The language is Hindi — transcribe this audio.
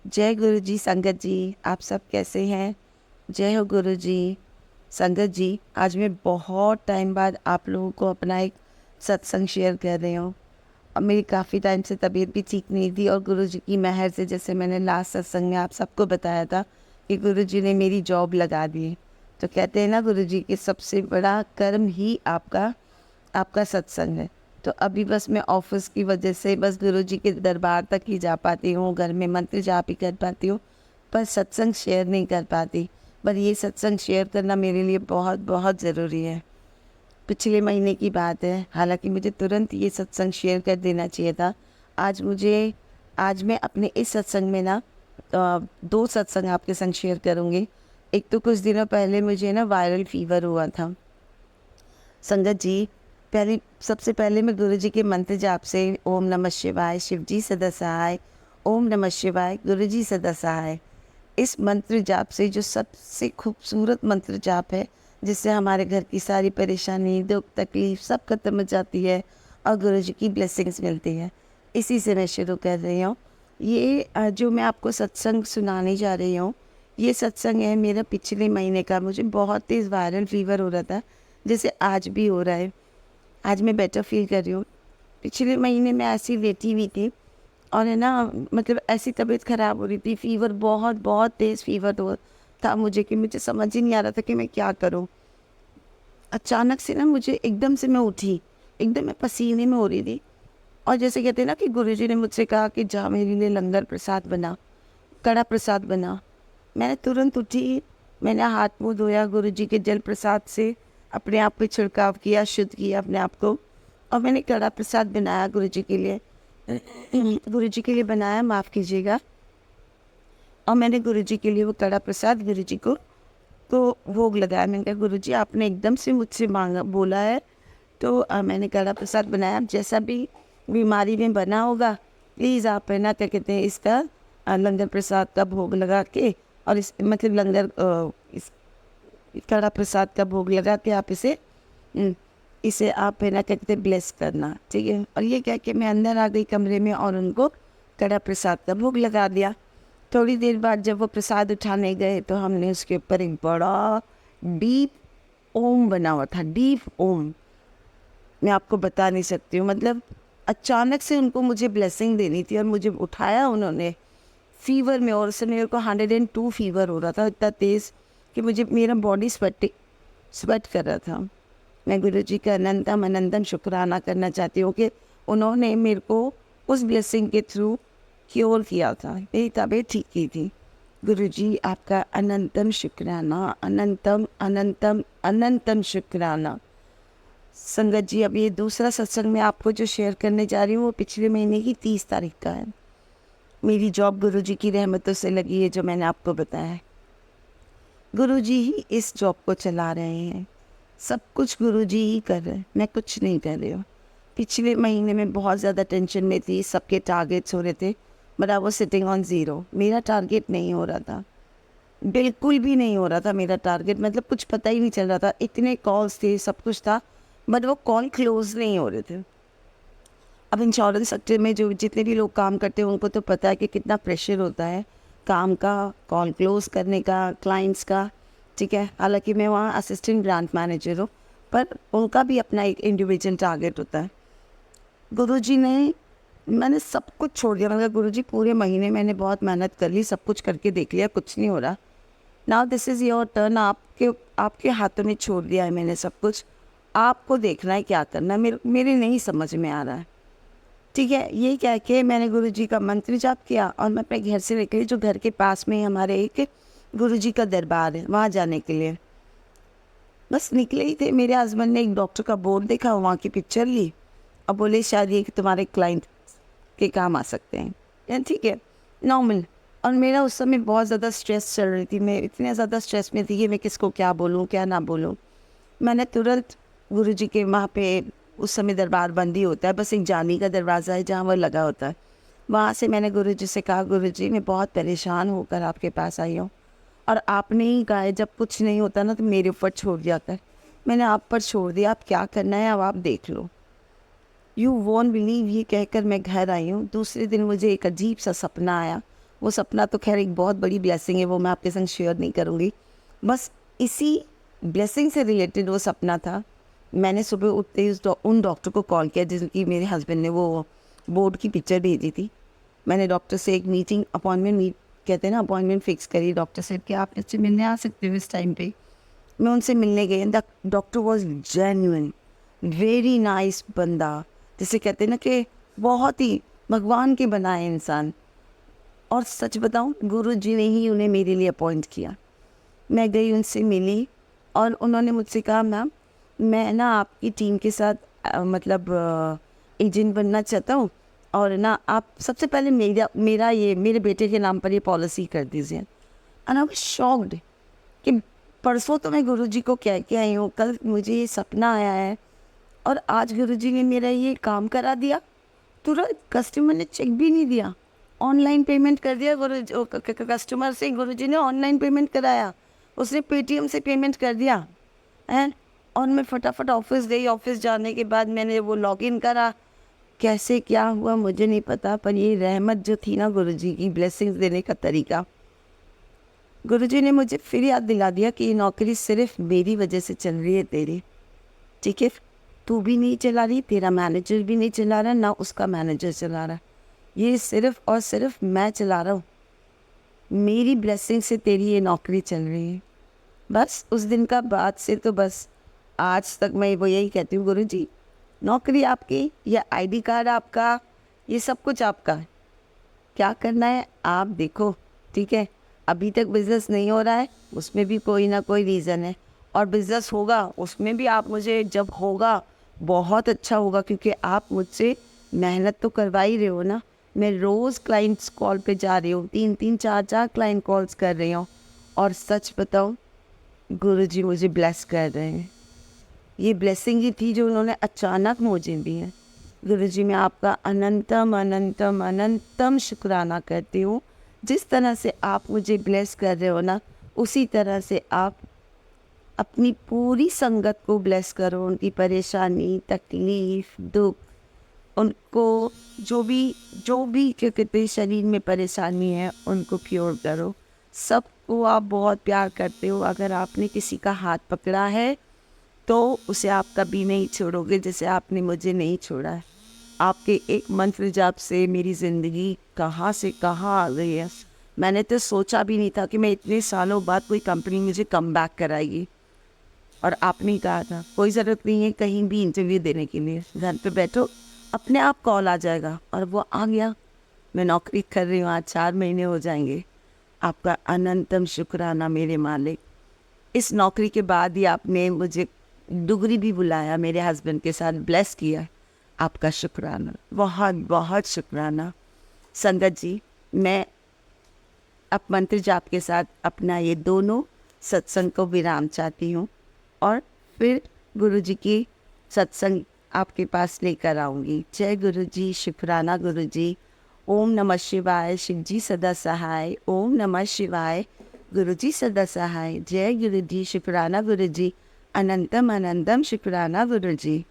जय गुरु जी संगत जी, आप सब कैसे हैं? जय हो गुरु जी। संगत जी, आज मैं बहुत टाइम बाद आप लोगों को अपना एक सत्संग शेयर कर रही हूँ। अब मेरी काफ़ी टाइम से तबीयत भी ठीक नहीं थी और गुरु जी की मेहर से, जैसे मैंने लास्ट सत्संग में आप सबको बताया था कि गुरु जी ने मेरी जॉब लगा दी। तो कहते हैं ना, गुरु जी के सबसे बड़ा कर्म ही आपका आपका सत्संग है। तो अभी बस मैं ऑफिस की वजह से बस गुरुजी के दरबार तक ही जा पाती हूँ, घर में मंत्र जाप ही कर पाती हूँ, पर सत्संग शेयर नहीं कर पाती। पर ये सत्संग शेयर करना मेरे लिए बहुत बहुत ज़रूरी है। पिछले महीने की बात है, हालांकि मुझे तुरंत ये सत्संग शेयर कर देना चाहिए था। आज मैं अपने इस सत्संग में ना दो सत्संग आपके संग शेयर करूँगी। एक तो कुछ दिनों पहले मुझे ना वायरल फीवर हुआ था। संगत जी, सबसे पहले मैं गुरु जी के मंत्र जाप से ओम नमः शिवाय, शिव जी सदा सहाय, ओम नमः शिवाय, गुरु जी सदा सहाय, इस मंत्र जाप से, जो सबसे खूबसूरत मंत्र जाप है, जिससे हमारे घर की सारी परेशानी, दुख, तकलीफ सब खत्म हो जाती है और गुरु जी की ब्लेसिंग्स मिलती है, इसी से मैं शुरू कर रही हूँ। ये जो मैं आपको सत्संग सुनाने जा रही हूँ, ये सत्संग है मेरा पिछले महीने का। मुझे बहुत तेज़ वायरल फीवर हो रहा था, जैसे आज भी हो रहा है। आज मैं बेटर फील कर रही हूँ। पिछले महीने में ऐसी लेटी हुई थी और है ना, मतलब ऐसी तबीयत ख़राब हो रही थी, फीवर बहुत बहुत तेज़ फीवर हो था मुझे, कि मुझे समझ ही नहीं आ रहा था कि मैं क्या करूँ। अचानक से ना मुझे एकदम से मैं उठी, एकदम मैं पसीने में हो रही थी। और जैसे कहते हैं ना कि गुरुजी ने मुझसे कहा कि जा मेरे लिए लंगर प्रसाद बना, कड़ा प्रसाद बना। मैंने तुरंत उठी, मैंने हाथ मुंह धोया, गुरुजी के जल प्रसाद से अपने आप पे छिड़काव किया, शुद्ध किया अपने आप को, और मैंने कड़ा प्रसाद बनाया गुरुजी के लिए। गुरुजी के लिए बनाया, माफ़ कीजिएगा। और मैंने गुरुजी के लिए वो कड़ा प्रसाद गुरुजी को तो भोग लगाया। मैंने कहा गुरुजी, आपने एकदम से मुझसे मांगा बोला है, तो मैंने कड़ा प्रसाद बनाया। आप जैसा भी बीमारी में बना होगा, प्लीज़ आप है ना, क्या कहते हैं, इसका लंगर प्रसाद का भोग लगा के, और इस मतलब इस कड़ा प्रसाद का भोग लगा के आप हम्म, इसे आप है ना, क्या कहते हैं, ब्लेस करना, ठीक है। और ये कह के मैं अंदर आ गई कमरे में और उनको कड़ा प्रसाद का भोग लगा दिया। थोड़ी देर बाद जब वो प्रसाद उठाने गए तो हमने उसके ऊपर एक बड़ा डीप ओम बना हुआ था, डीप ओम। मैं आपको बता नहीं सकती हूँ, मतलब अचानक से उनको मुझे ब्लेसिंग देनी थी और मुझे उठाया उन्होंने फीवर में, और उस समय मेरे को 102 फीवर हो रहा था, इतना तेज़ कि मुझे मेरा बॉडी स्वेट कर रहा था। मैं गुरु जी का अनंतम अनंतम शुक्राना करना चाहती हूँ कि उन्होंने मेरे को उस ब्लेसिंग के थ्रू क्योर किया था, मेरी तबीयत ठीक की थी। गुरु जी आपका अनंतम शुक्राना, अनंतम अनंतम अनंतम शुक्राना। संगत जी, अब ये दूसरा सत्संग मैं आपको जो शेयर करने जा रही हूँ, वो पिछले महीने की 30 तारीख का है। मेरी जॉब गुरु जी की रहमतों से लगी है, जो मैंने आपको बताया है। गुरु जी ही इस जॉब को चला रहे हैं, सब कुछ गुरु जी ही कर रहे हैं, मैं कुछ नहीं कर रही हूँ। पिछले महीने में बहुत ज़्यादा टेंशन में थी, सबके टारगेट्स हो रहे थे, but I was sitting on zero. मेरा टारगेट नहीं हो रहा था, बिल्कुल भी नहीं हो रहा था मेरा टारगेट, मतलब कुछ पता ही नहीं चल रहा था। इतने कॉल्स थे, सब कुछ था, बट वो कॉल क्लोज नहीं हो रहे थे। अब इंश्योरेंस सेक्टर में जो जितने भी लोग काम करते हैं उनको तो पता है कि कितना प्रेशर होता है काम का, कॉल क्लोज करने का, क्लाइंट्स का, ठीक है। हालांकि मैं वहाँ असिस्टेंट ब्रांच मैनेजर हूँ, पर उनका भी अपना एक इंडिविजुअल टारगेट होता है। गुरुजी ने मैंने सब कुछ छोड़ दिया, मतलब गुरुजी पूरे महीने मैंने बहुत मेहनत कर ली, सब कुछ करके देख लिया, कुछ नहीं हो रहा। Now this is your turn, आपके आपके हाथों में छोड़ दिया है मैंने सब कुछ। आपको देखना है क्या करना है, मेरे नहीं समझ में आ रहा है, ठीक है। ये कह के मैंने गुरुजी का मंत्र जाप किया और मैं अपने घर से निकली, जो घर के पास में ही हमारे एक गुरुजी का दरबार है, वहाँ जाने के लिए। बस निकले ही थे, मेरे हस्बैंड ने एक डॉक्टर का बोर्ड देखा, वहाँ की पिक्चर ली और बोले शायद ये कि तुम्हारे क्लाइंट के काम आ सकते हैं, ठीक है, नॉर्मल। और मेरा उस समय बहुत ज़्यादा स्ट्रेस चल रही थी, मैं इतने ज़्यादा स्ट्रेस में थी कि मैं किसको क्या बोलूँ क्या ना बोलूँ। मैंने तुरंत गुरुजी के वहाँ पे, उस समय दरबार बंद ही होता है, बस एक जानी का दरवाज़ा है जहाँ वो लगा होता है, वहाँ से मैंने गुरुजी से कहा, गुरुजी मैं बहुत परेशान होकर आपके पास आई हूँ, और आपने ही कहा है जब कुछ नहीं होता ना तो मेरे ऊपर छोड़ दिया कर। मैंने आप पर छोड़ दिया, आप क्या करना है अब आप देख लो। यू वॉन्ट बिलीव, ये कहकर मैं घर आई हूँ। दूसरे दिन मुझे एक अजीब सा सपना आया। वो सपना तो खैर एक बहुत बड़ी ब्लेसिंग है, वो मैं आपके संग शेयर नहीं करूँगी। बस इसी ब्लेसिंग से रिलेटेड वो सपना था। मैंने सुबह उठते ही उन डॉक्टर को कॉल किया जिनकी मेरे हस्बैंड ने वो बोर्ड की पिक्चर भेजी थी। मैंने डॉक्टर से एक अपॉइंटमेंट कहते हैं ना, अपॉइंटमेंट फिक्स करी। डॉक्टर से कि आप मुझसे मिलने आ सकते हो इस टाइम पे। मैं उनसे मिलने गई। The doctor was genuine, very nice बंदा, जिसे कहते हैं ना कि बहुत ही भगवान के बनाए इंसान। और सच बताऊं, गुरु जी ने ही उन्हें मेरे लिए अपॉइंट किया। मैं गई, उनसे मिली और उन्होंने मुझसे कहा, मैम मैं ना आपकी टीम के साथ मतलब एजेंट बनना चाहता हूँ, और ना आप सबसे पहले मेरे बेटे के नाम पर ये पॉलिसी कर दीजिए। एंड आई वाज शॉक्ड कि परसों तो मैं गुरुजी को कह के आई हूँ, कल मुझे ये सपना आया है और आज गुरुजी ने मेरा ये काम करा दिया। तुरंत कस्टमर ने चेक भी नहीं दिया, ऑनलाइन पेमेंट कर दिया। कस्टमर से गुरुजी ने ऑनलाइन पेमेंट कराया, उसने पेटीएम से पेमेंट कर दिया। एंड और मैं फटाफट ऑफिस गई। ऑफिस जाने के बाद मैंने वो लॉगिन करा। कैसे क्या हुआ मुझे नहीं पता, पर ये रहमत जो थी ना गुरुजी की, ब्लेसिंग्स देने का तरीका, गुरुजी ने मुझे फिर याद दिला दिया कि ये नौकरी सिर्फ मेरी वजह से चल रही है तेरी, ठीक है? तू भी नहीं चला रही, तेरा मैनेजर भी नहीं चला रहा, ना उसका मैनेजर चला रहा, ये सिर्फ और सिर्फ मैं चला रहा हूँ। मेरी ब्लेसिंग से तेरी ये नौकरी चल रही है। बस उस दिन का बाद से तो बस आज तक मैं वो यही कहती हूँ, गुरुजी नौकरी आपकी, या आईडी कार्ड आपका, ये सब कुछ आपका है। क्या करना है आप देखो, ठीक है? अभी तक बिज़नेस नहीं हो रहा है, उसमें भी कोई ना कोई रीज़न है, और बिज़नेस होगा उसमें भी आप मुझे, जब होगा बहुत अच्छा होगा, क्योंकि आप मुझसे मेहनत तो करवा ही रहे हो ना। मैं रोज़ क्लाइंट्स कॉल पे जा रही हूँ, 3-3 4-4 क्लाइंट कॉल्स कर रही हूँ, और सच बताऊँ गुरुजी मुझे ब्लेस कर रहे हैं। ये ब्लेसिंग ही थी जो उन्होंने अचानक मुझे दी है। गुरुजी मैं आपका अनंतम अनंतम अनंतम शुक्राना करती हूँ। जिस तरह से आप मुझे ब्लेस कर रहे हो ना, उसी तरह से आप अपनी पूरी संगत को ब्लेस करो। उनकी परेशानी, तकलीफ़, दुख, उनको जो भी कहते शरीर में परेशानी है, उनको क्योर करो। सबको आप बहुत प्यार करते हो। अगर आपने किसी का हाथ पकड़ा है तो उसे आप कभी नहीं छोड़ोगे, जैसे आपने मुझे नहीं छोड़ा है। आपके एक मंत्र जाप से मेरी ज़िंदगी कहाँ से कहाँ आ गई है। मैंने तो सोचा भी नहीं था कि मैं इतने सालों बाद कोई कंपनी मुझे कम बैक कराएगी। और आपने कहा था कोई ज़रूरत नहीं है कहीं भी इंटरव्यू देने के लिए, घर पे बैठो, अपने आप कॉल आ जाएगा, और वो आ गया। मैं नौकरी कर रही हूँ, आज 4 महीने हो जाएंगे। आपका अनंतम शुक्राना मेरे मालिक। इस नौकरी के बाद ही आपने मुझे डुगरी भी बुलाया, मेरे हस्बैंड के साथ ब्लेस किया। आपका शुक्राना, बहुत बहुत शुक्राना। संगत जी, मैं अब मंत्र जाप के साथ अपना ये दोनों सत्संग को विराम चाहती हूँ, और फिर गुरु जी की सत्संग आपके पास लेकर आऊँगी। जय गुरु जी, शुक्राना गुरु जी। ओम नमः शिवाय, शिव जी सदा सहाय। ओम नमः शिवाय, गुरु जी सदा सहाय। जय गुरु जी, शुक्राना गुरु जी। अनंतम अनंतम शुक्राना गुरु जी।